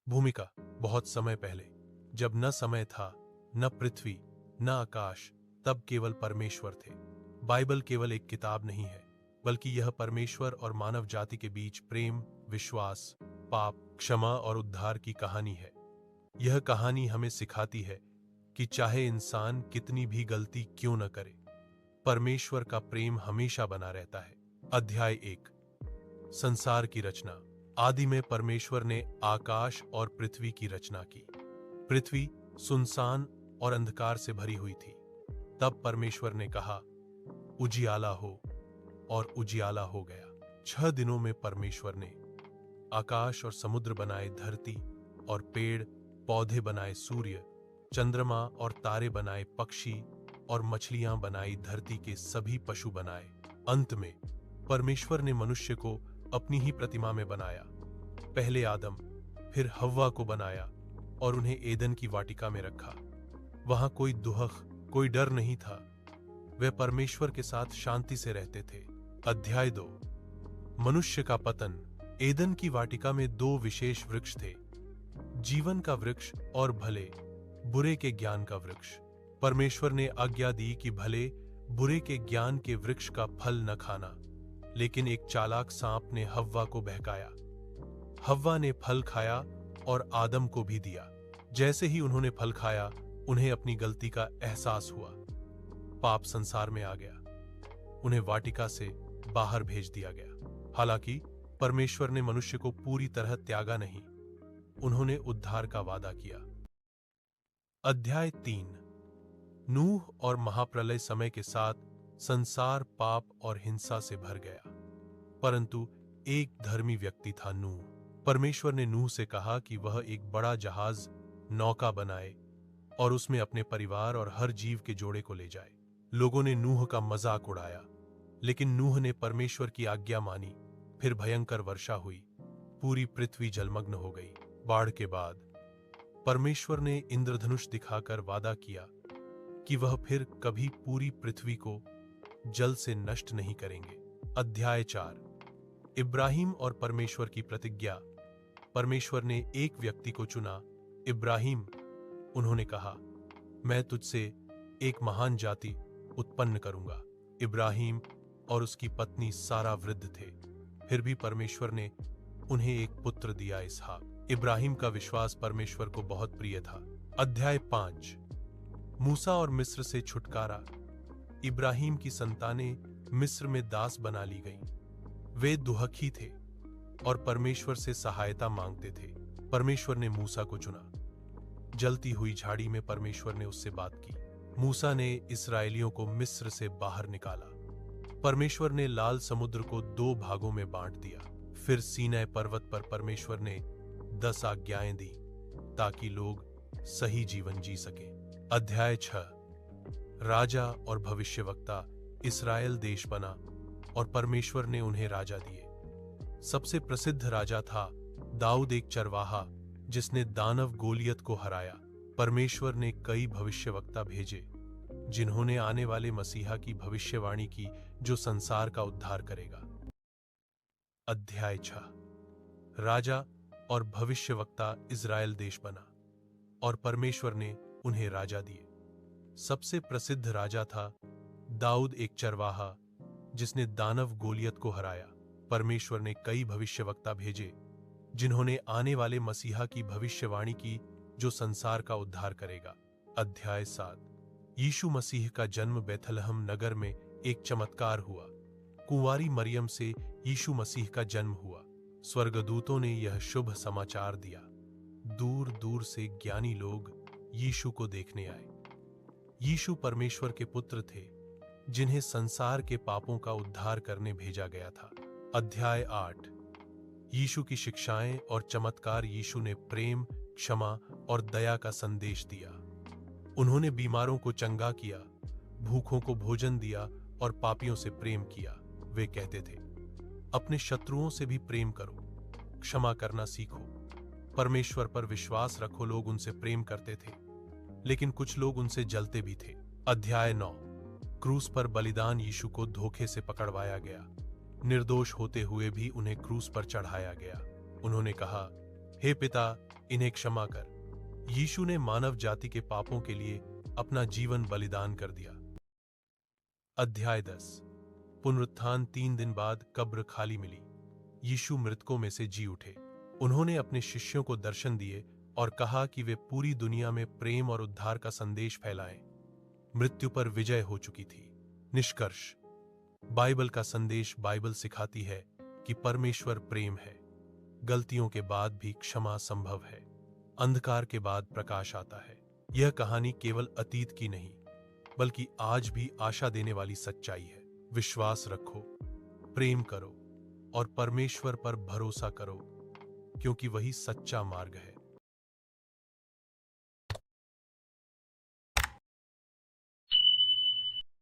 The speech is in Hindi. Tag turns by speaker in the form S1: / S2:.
S1: भूमिका। बहुत समय पहले, जब न समय था, न पृथ्वी, न आकाश, तब केवल परमेश्वर थे। बाइबल केवल एक किताब नहीं है, बल्कि यह परमेश्वर और मानव जाति के बीच प्रेम, विश्वास, पाप, क्षमा और उद्धार की कहानी है। यह कहानी हमें सिखाती है कि चाहे इंसान कितनी भी गलती क्यों न करे, परमेश्वर का प्रेम हमेशा बना रहता है। अध्याय 1। संसार की रचना। आदि में परमेश्वर ने आकाश और पृथ्वी की रचना की। पृथ्वी सुनसान और अंधकार से भरी हुई थी। तब परमेश्वर ने कहा, उजियाला हो, और उजियाला हो गया। 6 दिनों में परमेश्वर ने आकाश और समुद्र बनाए, धरती और पेड़ पौधे बनाए, सूर्य, चंद्रमा और तारे बनाए, पक्षी और मछलियां बनाई, धरती के सभी पशु बनाए। अंत में परमेश्वर ने मनुष्य को अपनी ही प्रतिमा में बनाया। पहले आदम, फिर हव्वा को बनाया और उन्हें एदन की वाटिका में रखा। वहां कोई दुहक, कोई डर नहीं था। वे परमेश्वर के साथ शांति से रहते थे। अध्याय 2। मनुष्य का पतन। एदन की वाटिका में 2 विशेष वृक्ष थे, जीवन का वृक्ष और भले बुरे के ज्ञान का वृक्ष। परमेश्वर ने आज्ञा दी कि भले बुरे के ज्ञान के वृक्ष का फल न खाना, लेकिन एक चालाक सांप ने हव्वा को बहकाया। हव्वा ने फल खाया और आदम को भी दिया। जैसे ही उन्होंने फल खाया, उन्हें अपनी गलती का एहसास हुआ। पाप संसार में आ गया। उन्हें वाटिका से बाहर भेज दिया गया। हालांकि परमेश्वर ने मनुष्य को पूरी तरह त्यागा नहीं, उन्होंने उद्धार का वादा किया। अध्याय 3। नूह और महाप्रलय। समय के साथ संसार पाप और हिंसा से भर गया, परंतु एक धर्मी व्यक्ति था, नूह। परमेश्वर ने नूह से कहा कि वह एक बड़ा जहाज, नौका बनाए और उसमें अपने परिवार और हर जीव के जोड़े को ले जाए। लोगों ने नूह का मजाक उड़ाया, लेकिन नूह ने परमेश्वर की आज्ञा मानी। फिर भयंकर वर्षा हुई, पूरी पृथ्वी जलमग्न हो गई। बाढ़ के बाद परमेश्वर ने इंद्रधनुष दिखाकर वादा किया कि वह फिर कभी पूरी पृथ्वी को जल से नष्ट नहीं करेंगे। अध्याय 4। इब्राहिम और परमेश्वर की प्रतिज्ञा। परमेश्वर ने एक व्यक्ति को चुना, इब्राहिम। उन्होंने कहा, मैं तुझसे एक महान जाति उत्पन्न करूंगा। इब्राहिम और उसकी पत्नी सारा वृद्ध थे, फिर भी परमेश्वर ने उन्हें एक पुत्र दिया, इसहाक। इब्राहिम का विश्वास परमेश्वर को बहुत प्रिय था। अध्याय 5। मूसा और मिस्र से छुटकारा। इब्राहिम की संतानें मिस्र में दास बना ली गईं। वे दुहखी थे और परमेश्वर से सहायता मांगते थे। परमेश्वर ने मूसा को चुना। जलती हुई झाड़ी में परमेश्वर ने उससे बात की। मूसा ने इस्राएलियों को मिस्र से बाहर निकाला। परमेश्वर ने लाल समुद्र को 2 भागों में बांट दिया। फिर सीनै पर्वत पर परमेश्वर ने 10 आज्ञाएं दी ताकि लोग सही जीवन जी सके। अध्याय 6। राजा और भविष्यवक्ता। इस्राएल देश बना और परमेश्वर ने उन्हें राजा दिए। सबसे प्रसिद्ध राजा था दाऊद, एक चरवाहा जिसने दानव गोलियत को हराया। परमेश्वर ने कई भविष्यवक्ता भेजे जिन्होंने आने वाले मसीहा की भविष्यवाणी की, जो संसार का उद्धार करेगा। अध्याय 6। राजा और भविष्यवक्ता। इस्राएल देश बना और परमेश्वर ने उन्हें राजा दिए। सबसे प्रसिद्ध राजा था दाऊद, एक चरवाहा जिसने दानव गोलियत को हराया। परमेश्वर ने कई भविष्यवक्ता भेजे जिन्होंने आने वाले मसीहा की भविष्यवाणी की, जो संसार का उद्धार करेगा। अध्याय 7। यीशु मसीह का जन्म बेथलहम नगर में एक चमत्कार हुआ। कुंवारी मरियम से यीशु मसीह का जन्म हुआ। स्वर्गदूतों ने यह शुभ समाचार दिया। दूर दूर से ज्ञानी लोग यीशु को देखने आए। यीशु परमेश्वर के पुत्र थे, जिन्हें संसार के पापों का उद्धार करने भेजा गया था। अध्याय 8। यीशु की शिक्षाएं और चमत्कार। यीशु ने प्रेम, क्षमा और दया का संदेश दिया। उन्होंने बीमारों को चंगा किया, भूखों को भोजन दिया और पापियों से प्रेम किया। वे कहते थे, अपने शत्रुओं से भी प्रेम करो, क्षमा करना सीखो, परमेश्वर पर विश्वास रखो। लोग उनसे प्रेम करते थे, लेकिन कुछ लोग उनसे जलते भी थे। अध्याय 9। क्रूस पर बलिदान। यीशु को धोखे से पकड़वाया गया। निर्दोष होते हुए भी उन्हें क्रूस पर चढ़ाया गया। उन्होंने कहा, हे पिता, इन्हें क्षमा कर। यीशु ने मानव जाति के पापों के लिए अपना जीवन बलिदान कर दिया। अध्याय 10। पुनरुत्थान। 3 दिन बाद कब्र खाली मिली। यीशु मृतकों में से जी उठे। उन्होंने अपने शिष्यों को दर्शन दिए और कहा कि वे पूरी दुनिया में प्रेम और उद्धार का संदेश फैलाएं। मृत्यु पर विजय हो चुकी थी। निष्कर्ष। बाइबल का संदेश। बाइबल सिखाती है कि परमेश्वर प्रेम है। गलतियों के बाद भी क्षमा संभव है। अंधकार के बाद प्रकाश आता है। यह कहानी केवल अतीत की नहीं, बल्कि आज भी आशा देने वाली सच्चाई है। विश्वास रखो, प्रेम करो और परमेश्वर पर भरोसा करो, क्योंकि वही सच्चा मार्ग है।